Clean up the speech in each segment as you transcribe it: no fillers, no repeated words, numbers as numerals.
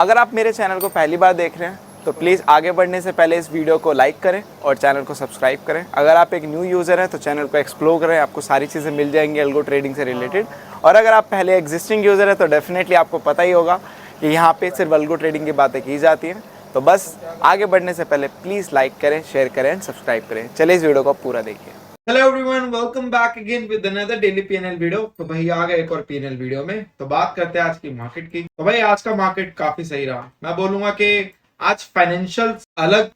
अगर आप मेरे चैनल को पहली बार देख रहे हैं तो प्लीज़ आगे बढ़ने से पहले इस वीडियो को लाइक करें और चैनल को सब्सक्राइब करें। अगर आप एक न्यू यूज़र हैं तो चैनल को एक्सप्लोर करें, आपको सारी चीज़ें मिल जाएंगी अल्गो ट्रेडिंग से रिलेटेड। और अगर आप पहले एग्जिस्टिंग यूज़र हैं तो डेफिनेटली आपको पता ही होगा कि यहाँ पे सिर्फ अल्गो ट्रेडिंग की बातें की जाती हैं। तो बस आगे बढ़ने से पहले प्लीज़ लाइक करें, शेयर करें एंड सब्सक्राइब करें। चलिए इस वीडियो को पूरा देखिए। Hello everyone, welcome back again with another daily PNL video. तो भाई आ गए एक और पीएनएल वीडियो में। तो बात करते हैं आज की मार्केट की। तो भाई आज का मार्केट काफी सही रहा। मैं बोलूंगा कि आज फाइनेंशियल अलग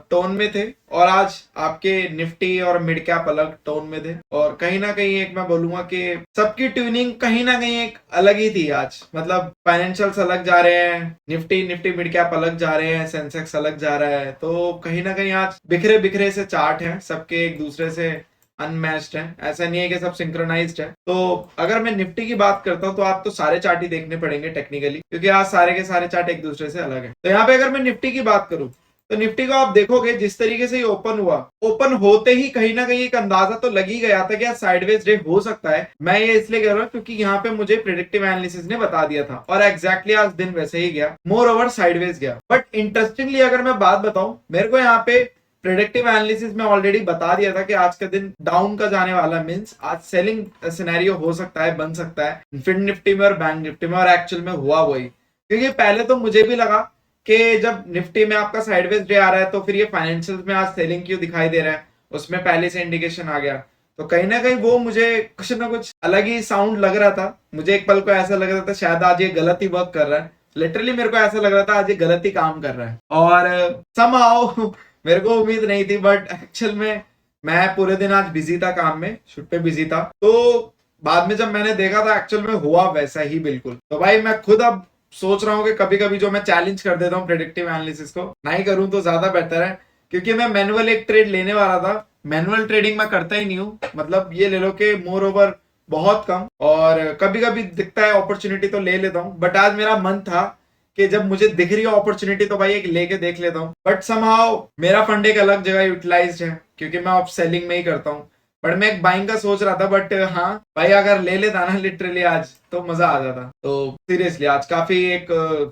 टोन में थे और आज आपके निफ्टी और मिड कैप अलग टोन में थे। और कहीं ना कहीं एक मैं बोलूंगा कि सबकी ट्यूनिंग कहीं ना कहीं एक अलग ही थी आज। मतलब फाइनेंशियल्स अलग जा रहे हैं, निफ्टी मिड कैप अलग जा रहे हैं, सेंसेक्स अलग जा रहा है। तो कहीं ना कहीं आज बिखरे बिखरे से चार्ट हैं, सबके एक दूसरे से अनमैच्ड है। ऐसा नहीं है कि सब सिंक्रोनाइज्ड है। तो अगर मैं निफ्टी की बात करता हूं तो आप तो सारे चार्ट ही देखने पड़ेंगे टेक्निकली, क्योंकि आज सारे के सारे चार्ट एक दूसरे से अलग है। तो यहाँ पे अगर मैं निफ्टी की बात करूं तो निफ्टी को आप देखोगे जिस तरीके से ये ओपन हुआ, ओपन होते ही कहीं ना कहीं एक अंदाजा तो लग ही गया था कि यार साइडवेज डे हो सकता है। मैं ये इसलिए कह रहा हूँ क्योंकि यहाँ पे मुझे प्रेडिक्टिव एनालिसिस ने बता दिया था और एग्जैक्टली आज दिन वैसे ही गया, मोर ओवर साइडवेज गया। बट इंटरेस्टिंगली अगर मैं बात बताऊं, मेरे को यहाँ पे प्रेडिक्टिव एनालिसिस में ऑलरेडी बता दिया था कि आज का दिन डाउन का जाने वाला, मींस आज सेलिंग सिनेरियो हो सकता है, बन सकता है फिर निफ्टी में और बैंक निफ्टी में। और एक्चुअल में हुआ वही, क्योंकि पहले तो मुझे भी लगा कि जब निफ्टी में आपका साइडवेज डे आ रहा है तो फिर ये फाइनेंशियल में आज सेलिंग क्यों दिखाई दे रहा है, उसमें पहले से इंडिकेशन आ गया। तो कहीं ना कहीं वो मुझे कुछ ना कुछ अलग ही साउंड लग रहा था। मुझे एक पल को ऐसा लग रहा था शायद आज ये गलत ही वर्क कर रहा है। लिटरली मेरे को ऐसा लग रहा था आज ये गलत ही काम कर रहा है। और समहाउ मेरे को उम्मीद नहीं थी, बट एक्चुअल में मैं पूरे दिन आज बिजी था, काम में शूट पे बिजी था। तो बाद में जब मैंने देखा था एक्चुअल में हुआ वैसा ही बिल्कुल। तो भाई मैं खुद अब सोच रहा हूँ कि कभी कभी जो मैं चैलेंज कर देता हूँ प्रेडिक्टिव एनालिसिस को, नहीं करूँ तो ज्यादा बेहतर है। क्योंकि मैं मैनुअल एक ट्रेड लेने वाला था, मैनुअल ट्रेडिंग मैं करता ही नहीं हूँ। मतलब ये ले लो कि मोर ओवर बहुत कम, और कभी कभी दिखता है अपॉर्चुनिटी तो ले लेता हूँ। बट आज मेरा मन था कि जब मुझे दिख रही है अपॉर्चुनिटी तो भाई एक लेके देख लेता हूँ। बट समहाउ मेरा फंड एक अलग जगह यूटिलाइज्ड है, क्योंकि मैं अब सेलिंग में ही करता हूँ। बट मैं एक बाइंग का सोच रहा था, बट हाँ भाई अगर ले लेता ना लिटरली आज तो मजा आ जाता। तो सीरियसली आज काफी एक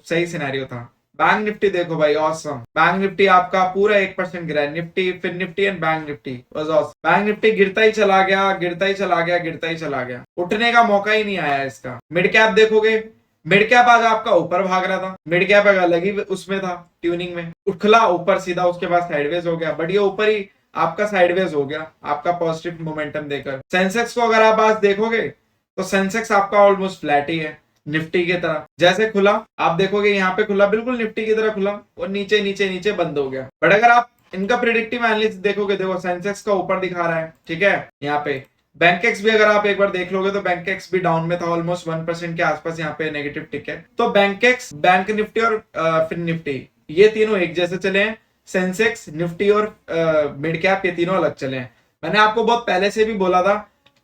सही सिनेरियो था। बैंक निफ्टी देखो भाई, ऑसम। बैंक निफ्टी आपका पूरा 1% गिरा है। निफ्टी फिर Nifty and bank Nifty was awesome. Bank Nifty गिरता ही चला गया, गिरता ही चला गया, गिरता ही चला गया, उठने का मौका ही नहीं आया इसका। मिड कैप देखोगे, मिड कैप आज आपका ऊपर भाग रहा था। मिड कैप अलग ही उसमें था, ट्यूनिंग में उठला ऊपर सीधा, उसके बाद साइडवेज हो गया। बट ये ऊपर ही आपका साइडवेज हो गया, आपका पॉजिटिव मोमेंटम देकर। सेंसेक्स को अगर आप आज देखोगे तो सेंसेक्स आपका ऑलमोस्ट फ्लैट ही है, निफ्टी की तरह। जैसे खुला आप देखोगे, यहाँ पे खुला बिल्कुल निफ्टी की तरह खुला और नीचे नीचे नीचे बंद हो गया। बट अगर आप इनका प्रेडिक्टिव एनालिसिस देखोगे, देखो सेंसेक्स का ऊपर दिखा रहा है, ठीक है। यहाँ पे बैंकेक्स भी अगर आप एक बार देख लोगे तो बैंकेक्स भी डाउन में था, ऑलमोस्ट 1% के आसपास यहाँ पे नेगेटिव टिक है। तो बैंकेक्स, बैंक निफ्टी और फिर निफ्टी, ये तीनों एक जैसे चले हैं। सेंसेक्स, निफ्टी और मिड कैप, ये तीनों अलग चले हैं। मैंने आपको बहुत पहले से भी बोला था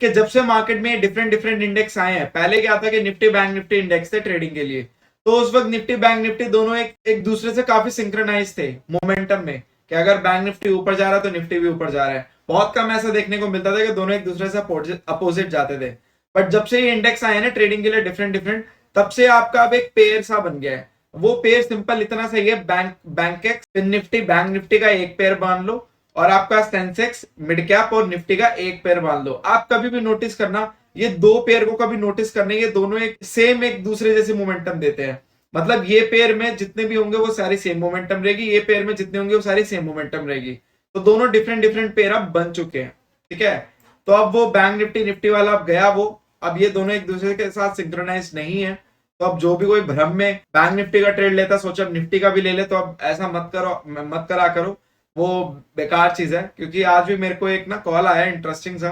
कि जब से मार्केट में डिफरेंट डिफरेंट इंडेक्स आए हैं, पहले क्या था कि निफ्टी बैंक निफ्टी इंडेक्स थे ट्रेडिंग के लिए। तो उस वक्त निफ्टी बैंक निफ्टी दोनों एक दूसरे से काफी सिंक्रोनाइज थे मोमेंटम में, कि अगर बैंक निफ्टी ऊपर जा रहा है तो निफ्टी भी ऊपर जा रहा है। बहुत कम ऐसा देखने को मिलता था कि दोनों एक दूसरे से अपोजिट जाते थे। बट जब से ये इंडेक्स आए ना ट्रेडिंग के लिए डिफरेंट डिफरेंट, तब से आपका अब एक पेयर सा बन गया है। वो पेयर सिंपल इतना सही है, बैंकेक्स फिर निफ्टी, बैंक निफ्टी का एक पेयर बांध लो और आपका सेंसेक्स, मिड कैप और निफ्टी का एक पेयर बांध लो। आप कभी भी नोटिस करना, ये दो पेयर को कभी नोटिस करने, ये दोनों एक सेम एक दूसरे जैसे मोमेंटम देते हैं। मतलब ये पेयर में जितने भी होंगे वो सारी सेम मोमेंटम रहेगी, ये पेयर में जितने होंगे वो सारी सेम मोमेंटम रहेगी। तो दोनों डिफरेंट डिफरेंट पेयर अब बन चुके हैं, ठीक है। तो अब वो बैंक निफ्टी निफ्टी वाला अब गया वो, अब ये दोनों एक दूसरे के साथ सिंक्रोनाइज नहीं है। तो अब जो भी कोई भ्रम में बैंक निफ्टी का ट्रेड लेता सोचा अब निफ्टी का भी ले ले, तो अब ऐसा मत करो, मत करा करो, वो बेकार चीज है। क्योंकि आज भी मेरे को एक ना कॉल आया इंटरेस्टिंग सा,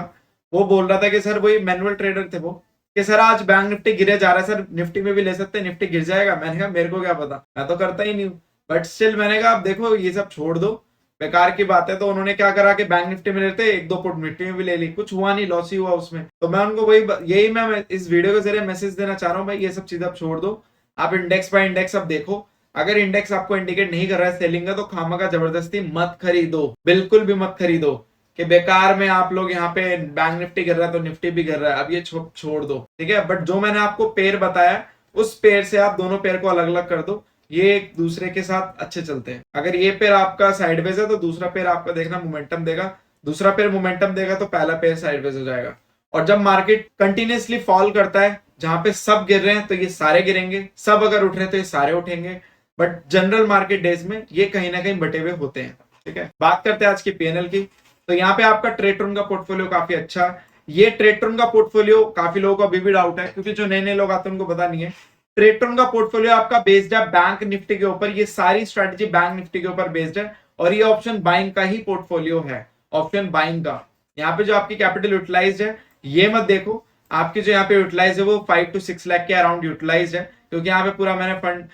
वो बोल रहा था कि सर, वही मैनुअल ट्रेडर थे वो, कि सर आज बैंक निफ्टी गिरे जा रहा है, सर निफ्टी में भी ले सकते हैं, निफ्टी गिर जाएगा। मैंने कहा मेरे को क्या पता, मैं तो करता ही नहीं हूँ। बट स्टिल मैंने कहा अब देखो ये सब छोड़ दो, बेकार की बात है। तो उन्होंने क्या करा कि बैंक निफ्टी में लेते, एक दो पुट निफ्टी में भी ले ली, कुछ हुआ नहीं, लॉस ही हुआ उसमें। तो मैं उनको वही, यही मैं इस वीडियो के जरिए मैसेज देना चाह रहा हूँ भाई, ये सब चीजें अब छोड़ दो। आप इंडेक्स बाय इंडेक्स अब देखो, अगर इंडेक्स आपको इंडिकेट नहीं कर रहा है सेलिंग का, तो खामखा जबरदस्ती मत खरीदो, बिल्कुल भी मत खरीदो कि बेकार में आप लोग यहाँ पे बैंक निफ्टी गिर रहा है तो निफ्टी भी गिर रहा है। अब ये छोड़ दो, ठीक है। बट जो मैंने आपको पेयर बताया, उस पेयर से आप दोनों पेयर को अलग अलग कर दो। ये एक दूसरे के साथ अच्छे चलते हैं। अगर ये पेयर आपका साइडवेज है तो दूसरा पेयर आपका देखना मोमेंटम देगा, दूसरा पेयर मोमेंटम देगा तो पहला पेयर साइडवेज हो जाएगा। और जब मार्केट कंटिन्यूसली फॉल करता है, जहां पे सब गिर रहे हैं तो ये सारे गिरेंगे, सब अगर उठ रहे हैं तो ये सारे उठेंगे, बट जनरल मार्केट डेज में ये कहीं ना कहीं बटे हुए होते हैं। ठीक है, बात करते हैं आज की पीएनएल की। तो यहाँ पे आपका ट्रेडरन का पोर्टफोलियो काफी अच्छा है। ये ट्रेडरन का पोर्टफोलियो काफी लोगों को अभी भी डाउट है, क्योंकि जो नए नए लोग आते हैं उनको पता नहीं है। ट्रेडरन का पोर्टफोलियो आपका बेस्ड है बैंक निफ्टी के ऊपर, ये सारी स्ट्रेटेजी बैंक निफ्टी के ऊपर बेस्ड है, और ये ऑप्शन बाइंग का ही पोर्टफोलियो है, ऑप्शन बाइंग का। यहाँ पे जो आपकी कैपिटल यूटिलाइज्ड है, ये मत देखो, आपके जो यहाँ पे यूटिलाइज है वो 5 to 6 लाख के अराउंड यूटिलाइज है, क्योंकि यहाँ पे पूरा मैंने फंड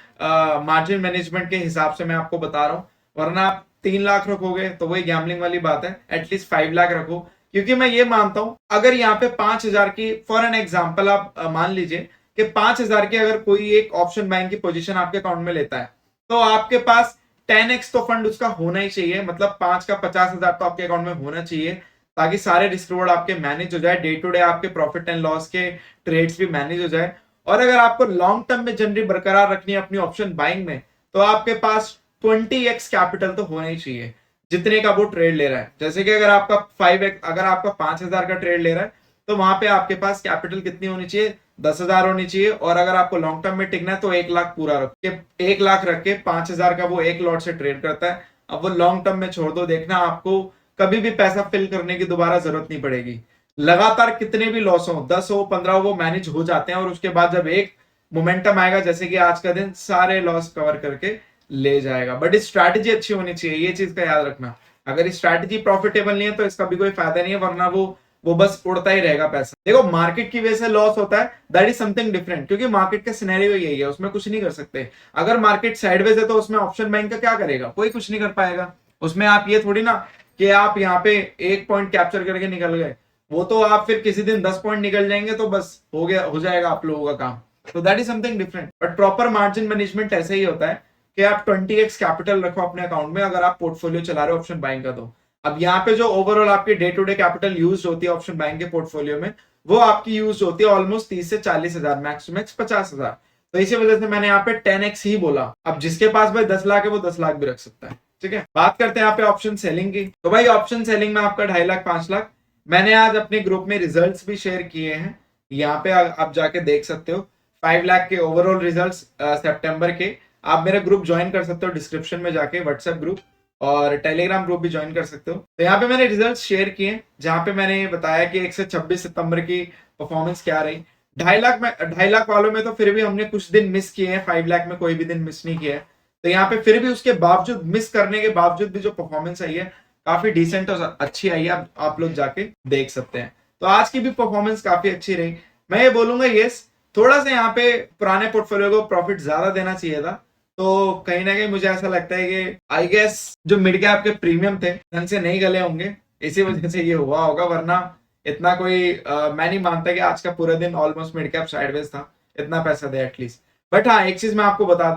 मार्जिन मैनेजमेंट के हिसाब से मैं आपको बता रहा हूँ। वरना आप 3 लाख रखोगे तो वही गैम्बलिंग वाली बात है। एटलीस्ट 5 लाख रखो, क्योंकि मैं ये मानता हूं अगर यहाँ पे 5,000 की फॉर एन एग्जाम्पल आप मान लीजिए कि 5,000 की अगर कोई एक ऑप्शन बैंक की पोजीशन आपके अकाउंट में लेता है, तो आपके पास 10x तो फंड उसका होना ही चाहिए। मतलब 5 का 50,000 तो आपके अकाउंट में होना चाहिए, ताकि सारे रिस्क रिवॉर्ड आपके मैनेज हो जाए, डे टू डे आपके प्रॉफिट एंड लॉस के ट्रेड्स भी मैनेज हो जाए। और अगर आपको लॉन्ग टर्म में जनरली बरकरार रखनी है अपनी ऑप्शन बाइंग में, तो आपके पास 20x कैपिटल तो होना ही चाहिए जितने का वो ट्रेड ले रहा है। जैसे कि अगर आपका 5x, अगर आपका 5,000 का ट्रेड ले रहा है, तो वहां पे आपके पास कैपिटल कितनी होनी चाहिए? 10,000 होनी चाहिए। और अगर आपको लॉन्ग टर्म में टिकना है तो 1 लाख पूरा रख के, 1 लाख रख के 5,000 का वो एक लॉट से ट्रेड करता है। अब वो लॉन्ग टर्म में छोड़ दो, देखना आपको कभी भी पैसा फिल करने की दोबारा जरूरत नहीं पड़ेगी। लगातार कितने भी लॉस हो, 10 हो 15 हो, वो मैनेज हो जाते हैं। और उसके बाद जब एक मोमेंटम आएगा, जैसे कि आज का दिन, सारे लॉस कवर करके ले जाएगा। बट इस स्ट्रैटेजी अच्छी होनी चाहिए, ये चीज का याद रखना। अगर इस स्ट्रैटेजी प्रॉफिटेबल नहीं है तो इसका भी कोई फायदा नहीं है, वरना वो बस उड़ता ही रहेगा पैसा। देखो, मार्केट की वजह से लॉस होता है, दैट इज समथिंग डिफरेंट, क्योंकि मार्केट का सिनेरियो यही है, उसमें कुछ नहीं कर सकते। अगर मार्केट साइडवेज है तो उसमें ऑप्शन बैंक का क्या करेगा? कोई कुछ नहीं कर पाएगा। उसमें आप ये थोड़ी ना कि आप यहाँ पे 1 पॉइंट कैप्चर करके निकल गए, वो तो आप फिर किसी दिन 10 पॉइंट निकल जाएंगे तो बस हो गया, हो जाएगा आप लोगों का काम। तो that is something different. But proper margin management ऐसे ही होता है कि आप 20x कैपिटल रखो अपने अकाउंट में, अगर आप पोर्टफोलियो चला रहे हो ऑप्शन बाइंग का। तो अब यहाँ पे जो ओवरऑल आपकी day to day capital use होती है ऑप्शन बाइंग के पोर्टफोलियो में, वो आपकी यूज होती है ऑलमोस्ट 30 से 40,000, मैक्स टू मैक्स 50,000। तो इसी वजह से मैंने यहाँ पे 10x ही बोला। अब जिसके पास भाई 10 लाख है वो 10 लाख भी रख सकता है। ठीक है, बात करते हैं यहाँ पे ऑप्शन सेलिंग की। तो भाई ऑप्शन सेलिंग में आपका 2.5 लाख 5 लाख मैंने आज अपने ग्रुप में रिजल्ट्स भी शेयर किए हैं, यहाँ पे आप जाके देख सकते हो। 5 लाख के ओवरऑल रिजल्ट्स सितंबर के, आप मेरा ग्रुप ज्वाइन कर सकते हो डिस्क्रिप्शन में जाके, व्हाट्सएप ग्रुप और टेलीग्राम ग्रुप भी ज्वाइन कर सकते हो। तो यहाँ पे मैंने रिजल्ट्स शेयर किए, जहां पे मैंने बताया कि 1 से 26 सितंबर की परफॉर्मेंस क्या रही। 2.5 लाख वालों में तो फिर भी हमने कुछ दिन मिस किए हैं, 5 लाख में कोई भी दिन मिस नहीं किया है। तो यहाँ पे फिर भी उसके बावजूद, मिस करने के बावजूद भी जो परफॉर्मेंस आई है काफी डिसेंट और अच्छी आई है, आप लोग जाके देख सकते हैं। तो आज की भी परफॉर्मेंस काफी अच्छी रही। मैं ये बोलूंगा यस, थोड़ा सा यहाँ पे पुराने पोर्टफोलियो को प्रॉफिट ज्यादा देना चाहिए था। तो कहीं ना कहीं मुझे ऐसा लगता है कि आई गेस जो मिड कैप के प्रीमियम थे ढंग से नहीं गले होंगे, इसी वजह से ये हुआ होगा। वरना इतना कोई मैं नहीं मानता कि आज का पूरा दिन ऑलमोस्ट मिड कैप साइडवेज था, इतना पैसा दे एटलीस्ट। बट हाँ, एक चीज मैं आपको बता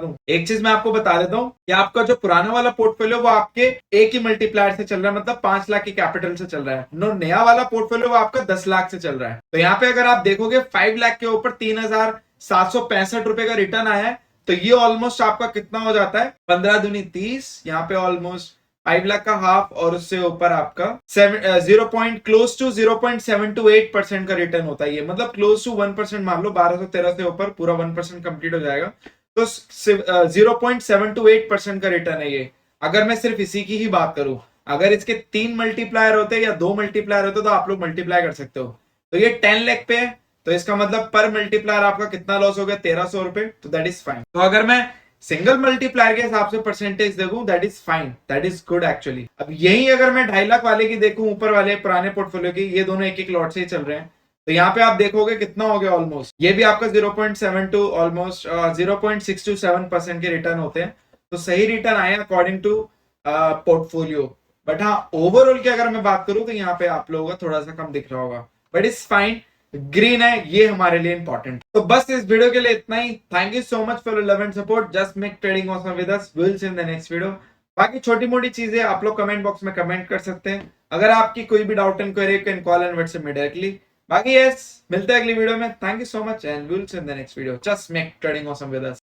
देता हूँ कि आपका जो पुराना वाला पोर्टफोलियो वो आपके एक ही मल्टीप्लायर से चल रहा है, मतलब 5 लाख की कैपिटल से चल रहा है। नया वाला पोर्टफोलियो वो आपका 10 लाख से चल रहा है। तो यहाँ पे अगर आप देखोगे 5 लाख के ऊपर 3,765 रुपए का रिटर्न आया है, तो ये ऑलमोस्ट आपका कितना हो जाता है? 15 दूनी 30, यहाँ पे ऑलमोस्ट 5 लाख का हाफ, और उससे ऊपर आपका 0.728% का रिटर्न होता है। ये मतलब क्लोज टू 1% मान लो, 1213 से ऊपर पूरा 1% कंप्लीट हो जाएगा। तो 0.728% का रिटर्न है ये। अगर मैं सिर्फ इसी की ही बात करूं, अगर इसके 3 मल्टीप्लायर होते या 2 मल्टीप्लायर होते तो आप लोग मल्टीप्लाई कर सकते हो। तो ये 10 लाख पे है, तो इसका मतलब पर मल्टीप्लायर आपका कितना लॉस हो गया? 1,300 रुपए। तो दैट इज फाइन। तो अगर मैं सिंगल मल्टीप्लायर के हिसाब से परसेंटेज देखूं, that is fine, that is good actually. अब यही अगर मैं 2.5 लाख वाले की देखूं, ऊपर वाले पुराने पोर्टफोलियो की, ये दोनों एक एक लॉट से ही चल रहे हैं, तो यहाँ पे आप देखोगे कितना हो गया ऑलमोस्ट। ये भी आपका 0.72 ऑलमोस्ट 0.627% के रिटर्न होते हैं। तो सही रिटर्न आए अकॉर्डिंग टू पोर्टफोलियो। बट हाँ, ओवरऑल की अगर मैं बात करूं तो यहाँ पे आप लोगों का थोड़ा सा कम दिख रहा होगा, बट इट्स फाइन। ग्रीन है, ये हमारे लिए इंपॉर्टेंट। तो बस इस वीडियो के लिए इतना ही। Thank you so much for love and support. Just make trading awesome with us. Will see in the next video. बाकी छोटी मोटी चीजें आप लोग कमेंट बॉक्स में कमेंट कर सकते हैं। अगर आपकी कोई भी doubt and query, can call and WhatsApp में डायरेक्टली। बाकी यस, मिलते हैं अगली वीडियो में। Thank you so much and will see in the next video. Just make trading awesome with us.